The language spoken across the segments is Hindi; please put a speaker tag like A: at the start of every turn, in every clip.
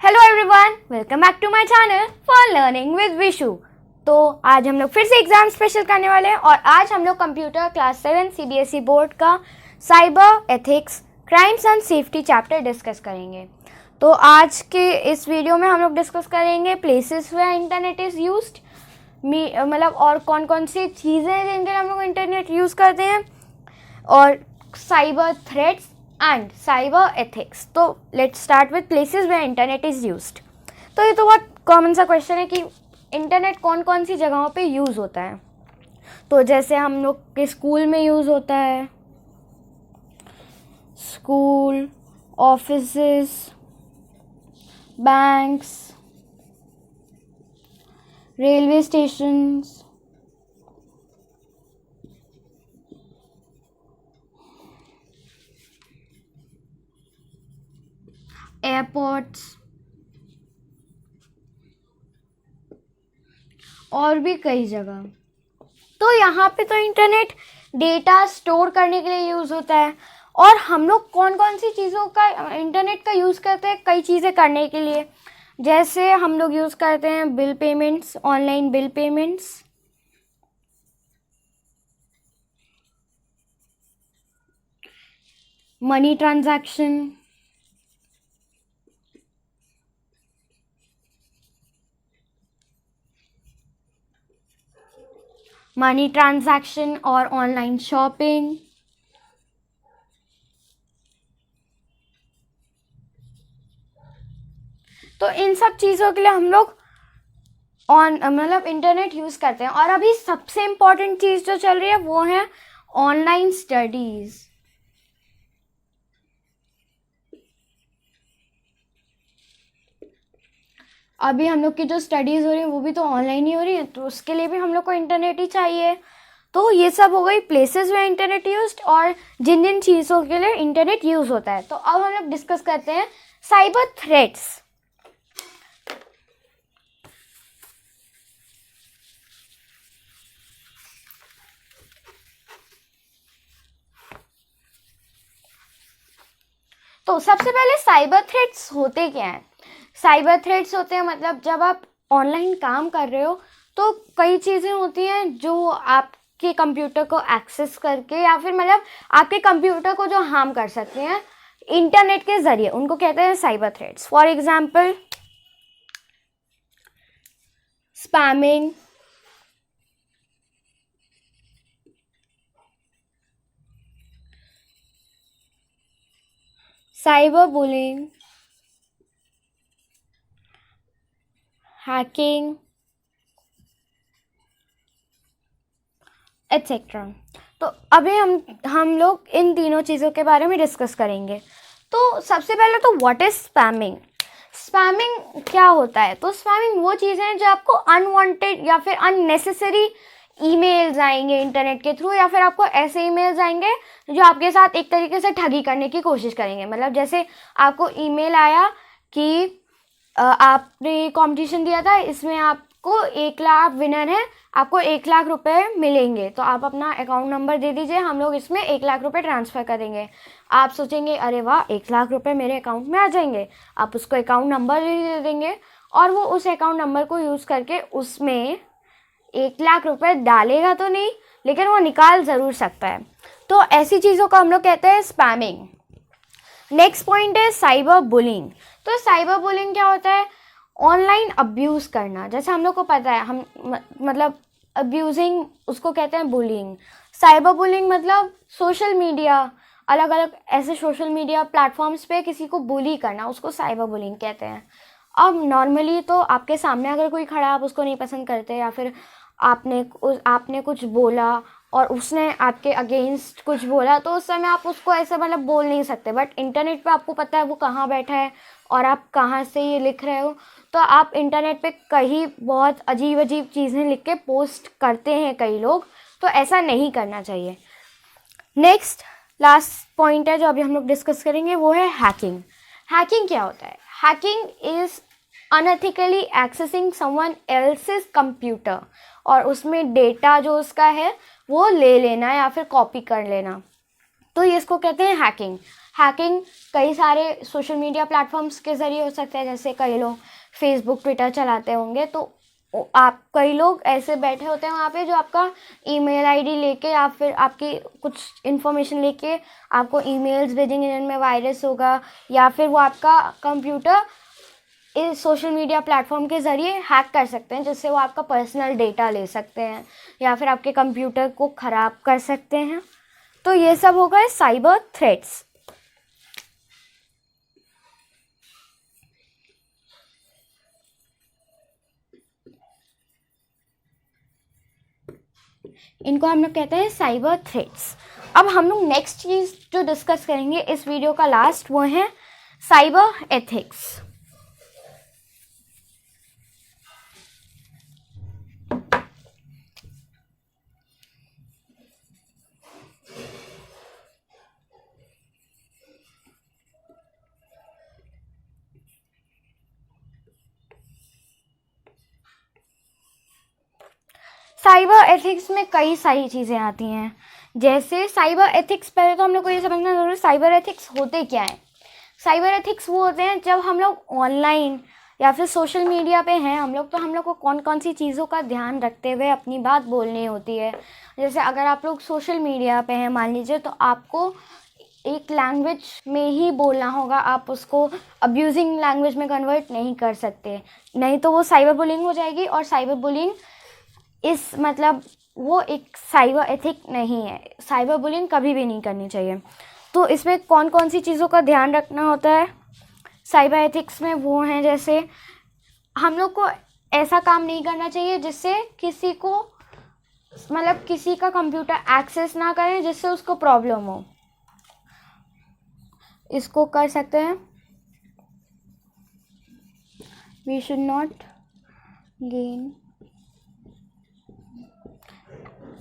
A: Hello everyone, welcome back to my channel for learning with Vishu. तो आज हम लोग फिर से एग्जाम स्पेशल करने वाले हैं और आज हम लोग कंप्यूटर क्लास 7 सीबीएसई बोर्ड का cyber ethics crimes and safety chapter discuss करेंगे। तो आज के इस वीडियो में हम लोग डिस्कस करेंगे places where internet is used, मतलब और कौन कौन सी चीज़ें हैं जिनके लिए हम लोग इंटरनेट यूज़ करते हैं, और cyber threats and cyber ethics. तो let's start with places where internet is used. तो ये तो बहुत कॉमन सा क्वेश्चन है कि इंटरनेट कौन कौन सी जगहों पे यूज़ होता है। तो जैसे हम लोग के स्कूल में यूज़ होता है, school, offices, banks, railway stations, airports और भी कई जगह। तो यहाँ पे तो इंटरनेट डेटा स्टोर करने के लिए यूज़ होता है। और हम लोग कौन कौन सी चीज़ों का इंटरनेट का यूज़ करते हैं कई चीज़ें करने के लिए। जैसे हम लोग यूज़ करते हैं bill payments, online bill payments, money transaction, और ऑनलाइन शॉपिंग। तो इन सब चीज़ों के लिए हम लोग मतलब इंटरनेट यूज़ करते हैं। और अभी सबसे इम्पॉर्टेंट चीज़ जो चल रही है वो है ऑनलाइन स्टडीज़। अभी हम लोग की जो स्टडीज़ हो रही है वो भी तो ऑनलाइन ही हो रही है, तो उसके लिए भी हम लोग को इंटरनेट ही चाहिए। तो ये सब हो गई प्लेसेस में इंटरनेट यूज्ड और जिन जिन चीज़ों के लिए इंटरनेट यूज़ होता है। तो अब हम लोग डिस्कस करते हैं साइबर थ्रेट्स। तो सबसे पहले साइबर थ्रेट्स होते क्या हैं। साइबर थ्रेट्स होते हैं मतलब जब आप ऑनलाइन काम कर रहे हो तो कई चीज़ें होती हैं जो आपके कंप्यूटर को एक्सेस करके या फिर मतलब आपके कंप्यूटर को जो हार्म कर सकते हैं इंटरनेट के ज़रिए, उनको कहते हैं cyber threats. For example spamming, cyber bullying, hacking etcetera. तो अभी हम लोग इन तीनों चीज़ों के बारे में डिस्कस करेंगे। तो सबसे पहले तो व्हाट इज़ स्पैमिंग। स्पैमिंग क्या होता है। तो स्पैमिंग वो चीज़ें हैं जो आपको अनवांटेड या फिर अननेसेसरी ईमेल्स आएंगे इंटरनेट के थ्रू, या फिर आपको ऐसे ईमेल्स आएंगे जो आपके साथ एक तरीके से ठगी करने की कोशिश करेंगे। मतलब जैसे आपको ईमेल आया कि आपने कंपटीशन दिया था, इसमें आपको 1 लाख विनर है, आपको 1 लाख रुपए मिलेंगे, तो आप अपना अकाउंट नंबर दे दीजिए, हम लोग इसमें 1 लाख रुपए ट्रांसफ़र करेंगे। आप सोचेंगे अरे वाह 1 लाख रुपए मेरे अकाउंट में आ जाएंगे। आप उसको अकाउंट नंबर दे देंगे और वो उस अकाउंट नंबर को यूज़ करके उसमें 1 लाख रुपए डालेगा तो नहीं, लेकिन वो निकाल ज़रूर सकता है। तो ऐसी चीज़ों को हम लोग कहते हैं स्पैमिंग। नेक्स्ट पॉइंट है साइबर बुलिंग। तो साइबर बुलिंग क्या होता है। ऑनलाइन अब्यूज़ करना। जैसे हम लोग को पता है, हम मतलब अब्यूजिंग उसको कहते हैं बुलिंग। साइबर बुलिंग मतलब सोशल मीडिया, अलग अलग ऐसे सोशल मीडिया प्लेटफॉर्म्स पे किसी को बुली करना, उसको साइबर बुलिंग कहते हैं। अब नॉर्मली तो आपके सामने अगर कोई खड़ा, आप उसको नहीं पसंद करते, या फिर आपने कुछ बोला और उसने आपके अगेंस्ट कुछ बोला, तो उस समय आप उसको ऐसे मतलब बोल नहीं सकते। बट इंटरनेट पे आपको पता है वो कहाँ बैठा है और आप कहाँ से ये लिख रहे हो, तो आप इंटरनेट पे कहीं बहुत अजीब अजीब चीज़ें लिख के पोस्ट करते हैं कई लोग, तो ऐसा नहीं करना चाहिए। नेक्स्ट लास्ट पॉइंट है जो अभी हम लोग डिस्कस करेंगे, वो है हैकिंग। हैकिंग क्या होता है। Hacking is unethically accessing someone else's computer और उसमें डेटा जो उसका है वो ले लेना या फिर कॉपी कर लेना। तो ये इसको कहते हैं हैकिंग। हैकिंग कई सारे सोशल मीडिया प्लेटफॉर्म्स के ज़रिए हो सकता है, जैसे कई लोग फेसबुक ट्विटर चलाते होंगे, तो आप कई लोग ऐसे बैठे होते हैं वहाँ पे जो आपका ईमेल आईडी लेके या फिर आपकी कुछ इन्फॉर्मेशन लेके आपको ईमेल्स भेजेंगे जिनमें वायरस होगा, या फिर वो आपका कंप्यूटर इस सोशल मीडिया प्लेटफॉर्म के ज़रिए हैक कर सकते हैं, जिससे वो आपका पर्सनल डेटा ले सकते हैं या फिर आपके कंप्यूटर को ख़राब कर सकते हैं। तो ये सब हो गए साइबर थ्रेट्स। इनको हम लोग कहते हैं साइबर थ्रेट्स। अब हम लोग नेक्स्ट चीज़ जो डिस्कस करेंगे इस वीडियो का लास्ट, वो है साइबर एथिक्स। साइबर एथिक्स में कई सारी चीज़ें आती हैं, जैसे साइबर एथिक्स, पहले तो हम लोग को ये समझना जरूरी है साइबर एथिक्स होते क्या हैं। साइबर एथिक्स वो होते हैं जब हम लोग ऑनलाइन या फिर सोशल मीडिया पे हैं हम लोग, तो हम लोग को कौन कौन सी चीज़ों का ध्यान रखते हुए अपनी बात बोलनी होती है। जैसे अगर आप लोग सोशल मीडिया पे हैं मान लीजिए, तो आपको एक लैंग्वेज में ही बोलना होगा, आप उसको अब्यूजिंग लैंग्वेज में कन्वर्ट नहीं कर सकते, नहीं तो वो साइबर बुलिंग हो जाएगी। और साइबर बुलिंग इस मतलब वो एक साइबर एथिक नहीं है, साइबर बुलिंग कभी भी नहीं करनी चाहिए। तो इसमें कौन कौन सी चीज़ों का ध्यान रखना होता है साइबर एथिक्स में, वो हैं जैसे हम लोग को ऐसा काम नहीं करना चाहिए जिससे किसी को मतलब किसी का कंप्यूटर एक्सेस ना करें जिससे उसको प्रॉब्लम हो। इसको कर सकते हैं, we should not gain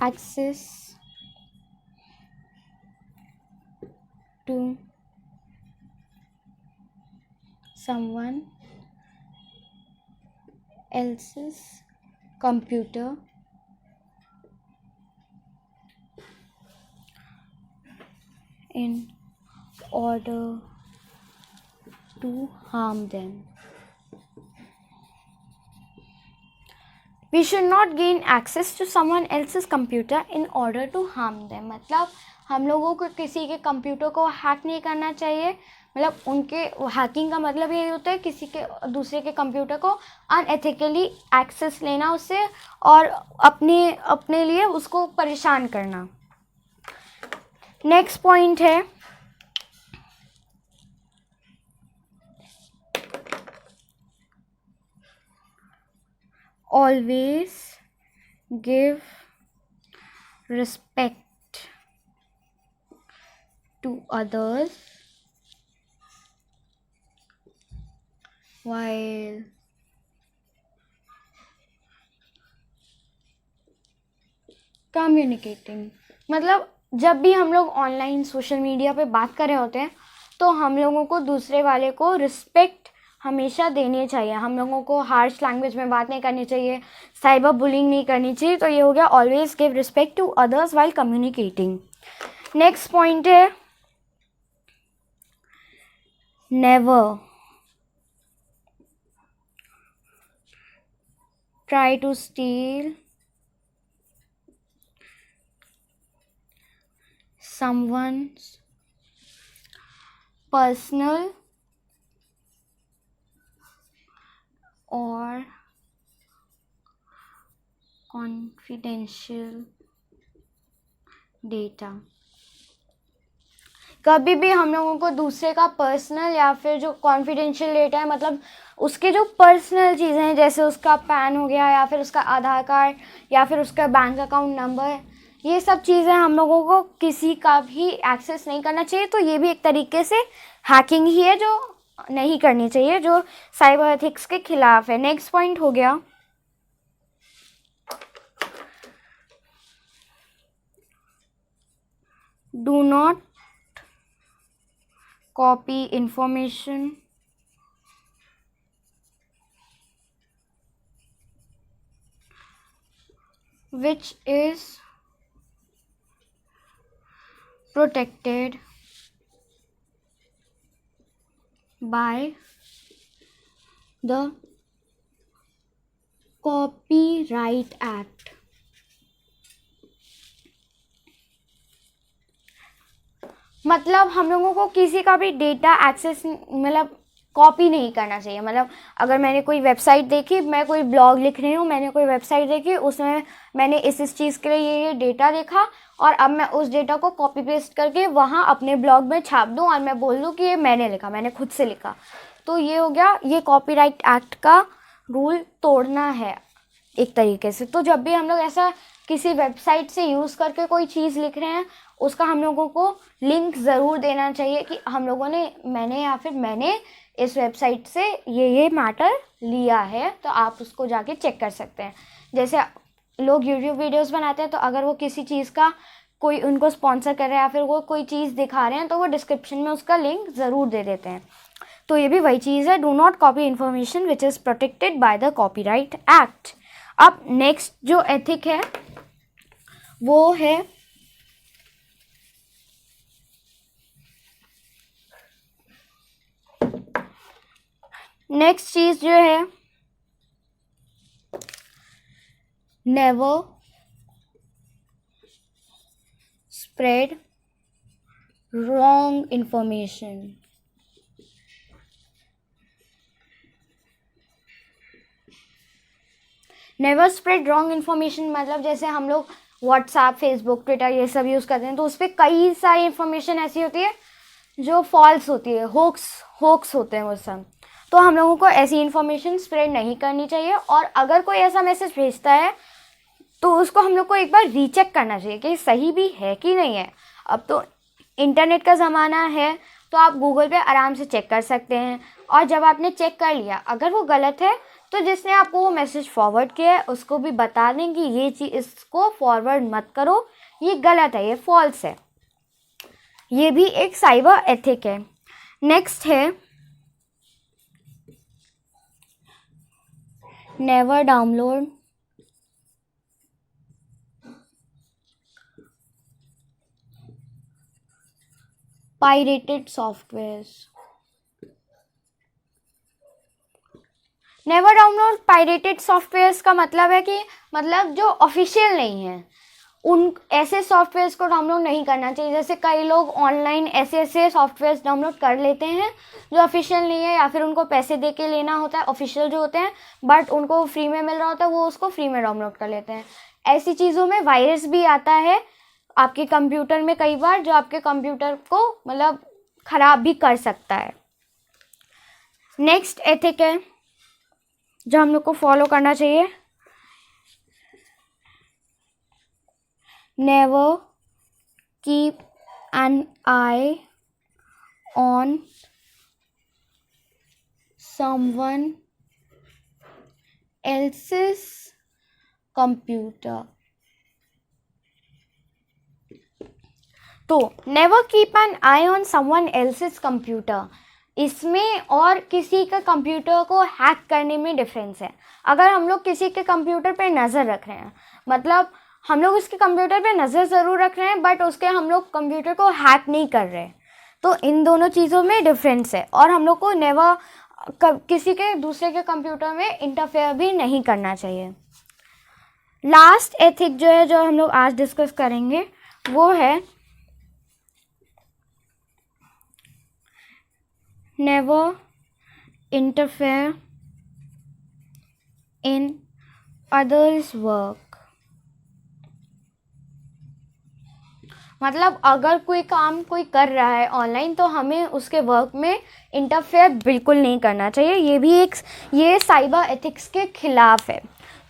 A: access to someone else's computer in order to harm them. We should not gain access to someone else's computer in order to harm them। मतलब हम लोगों को किसी के कंप्यूटर को हैक नहीं करना चाहिए, मतलब उनके हैकिंग का मतलब यही होता है किसी के दूसरे के कंप्यूटर को अनएथिकली एक्सेस लेना उससे और अपने लिए उसको परेशान करना। नेक्स्ट पॉइंट है always give respect to others while communicating। मतलब जब भी हम लोग ऑनलाइन सोशल मीडिया पे बात कर रहे होते हैं तो हम लोगों को दूसरे वाले को रिस्पेक्ट हमेशा देनी चाहिए, हम लोगों को हार्श लैंग्वेज में बात नहीं करनी चाहिए, साइबर बुलिंग नहीं करनी चाहिए। तो ये हो गया always give respect to others while communicating. Next point है never try to steal someone's personal और confidential डेटा। कभी भी हम लोगों को दूसरे का पर्सनल या फिर जो कॉन्फिडेंशियल डेटा है, मतलब उसके जो पर्सनल चीज़ें हैं जैसे उसका पैन हो गया या फिर उसका आधार कार्ड या फिर उसका बैंक अकाउंट नंबर, ये सब चीज़ें हम लोगों को किसी का भी एक्सेस नहीं करना चाहिए। तो ये भी एक तरीके से हैकिंग ही है जो नहीं करनी चाहिए, जो साइबर एथिक्स के खिलाफ है। नेक्स्ट पॉइंट हो गया do not copy information which is protected by the Copyright Act. मतलब हम लोगों को किसी का भी डेटा एक्सेस मतलब कॉपी नहीं करना चाहिए। मतलब अगर मैंने कोई वेबसाइट देखी, मैं कोई ब्लॉग लिख रही हूँ, मैंने कोई वेबसाइट देखी, उसमें मैंने इस चीज़ के लिए ये डेटा देखा और अब मैं उस डेटा को कॉपी पेस्ट करके वहाँ अपने ब्लॉग में छाप दूँ और मैं बोल दूँ कि ये मैंने लिखा, मैंने खुद से लिखा, तो ये हो गया, ये कॉपीराइट एक्ट का रूल तोड़ना है एक तरीके से। तो जब भी हम लोग ऐसा किसी वेबसाइट से यूज़ करके कोई चीज़ लिख रहे हैं, उसका हम लोगों को लिंक ज़रूर देना चाहिए कि हम लोगों ने मैंने इस वेबसाइट से ये मैटर लिया है, तो आप उसको जाके चेक कर सकते हैं। जैसे लोग यूट्यूब वीडियोस बनाते हैं, तो अगर वो किसी चीज़ का कोई उनको स्पॉन्सर कर रहा है या फिर वो कोई चीज़ दिखा रहे हैं, तो वो डिस्क्रिप्शन में उसका लिंक ज़रूर दे देते हैं। तो ये भी वही चीज़ है, do not copy information which is protected by the copyright act. अब नेक्स्ट जो एथिक है वो है नेक्स्ट चीज जो है, never spread wrong information. Never spread wrong information मतलब जैसे हम लोग व्हाट्सएप, फेसबुक, ट्विटर ये सब यूज़ करते हैं, तो उस पर कई सारी इन्फॉर्मेशन ऐसी होती है जो फॉल्स होती है, होक्स होते हैं वो सब। तो हम लोगों को ऐसी इन्फॉर्मेशन स्प्रेड नहीं करनी चाहिए। और अगर कोई ऐसा मैसेज भेजता है तो उसको हम लोग को एक बार रीचेक करना चाहिए कि सही भी है कि नहीं है। अब तो इंटरनेट का ज़माना है, तो आप गूगल पे आराम से चेक कर सकते हैं। और जब आपने चेक कर लिया, अगर वो गलत है, तो जिसने आपको वो मैसेज फॉरवर्ड किया है उसको भी बता दें कि ये चीज़, इसको फॉरवर्ड मत करो, ये गलत है, ये फॉल्स है। ये भी एक साइबर एथिक है। नेक्स्ट है never download pirated softwares. Never download pirated softwares का मतलब है कि मतलब जो ऑफिशियल नहीं है, उन ऐसे सॉफ्टवेयर्स को डाउनलोड नहीं करना चाहिए। जैसे कई लोग ऑनलाइन ऐसे सॉफ्टवेयर्स डाउनलोड कर लेते हैं जो ऑफिशियल नहीं है, या फिर उनको पैसे दे के लेना होता है ऑफिशियल जो होते हैं, बट उनको फ्री में मिल रहा होता है, वो उसको फ्री में डाउनलोड कर लेते हैं। ऐसी चीज़ों में वायरस भी आता है आपके कंप्यूटर में कई बार, जो आपके कंप्यूटर को मतलब ख़राब भी कर सकता है। नेक्स्ट एथिक है जो हम लोग को फॉलो करना चाहिए, never keep an eye on someone else's computer। तो never keep an eye on someone else's computer, इसमें और किसी का कंप्यूटर को हैक करने में डिफरेंस है। अगर हम लोग किसी के कंप्यूटर पे नज़र रख रहे हैं, मतलब हम लोग उसके कंप्यूटर पे नज़र ज़रूर रख रहे हैं, बट उसके हम लोग कंप्यूटर को हैक नहीं कर रहे, तो इन दोनों चीज़ों में डिफरेंस है। और हम लोग को नेवर किसी के दूसरे के कंप्यूटर में इंटरफेयर भी नहीं करना चाहिए। लास्ट एथिक जो है, जो हम लोग आज डिस्कस करेंगे, वो है never interfere in others work. मतलब अगर कोई काम कोई कर रहा है ऑनलाइन, तो हमें उसके वर्क में इंटरफेयर बिल्कुल नहीं करना चाहिए। ये साइबर एथिक्स के खिलाफ है।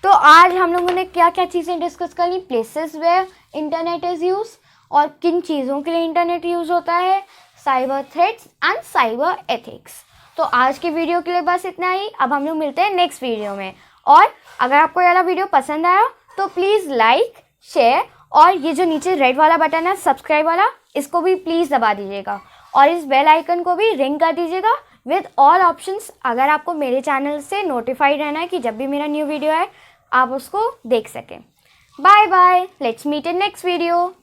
A: तो आज हम लोगों ने क्या क्या चीज़ें डिस्कस कर ली, places where internet is use, और किन चीज़ों के लिए इंटरनेट यूज़ होता है, cyber threats and cyber ethics. तो आज की वीडियो के लिए बस इतना ही। अब हम लोग मिलते हैं नेक्स्ट वीडियो में। और अगर आपको ये वाला वीडियो पसंद आया तो प्लीज़ लाइक, शेयर, और ये जो नीचे रेड वाला बटन है सब्सक्राइब वाला, इसको भी प्लीज़ दबा दीजिएगा, और इस बेल आइकन को भी रिंग कर दीजिएगा विद ऑल ऑप्शंस, अगर आपको मेरे चैनल से नोटिफाइड रहना है कि जब भी मेरा न्यू वीडियो है आप उसको देख सकें। Bye bye. Let's meet in next video.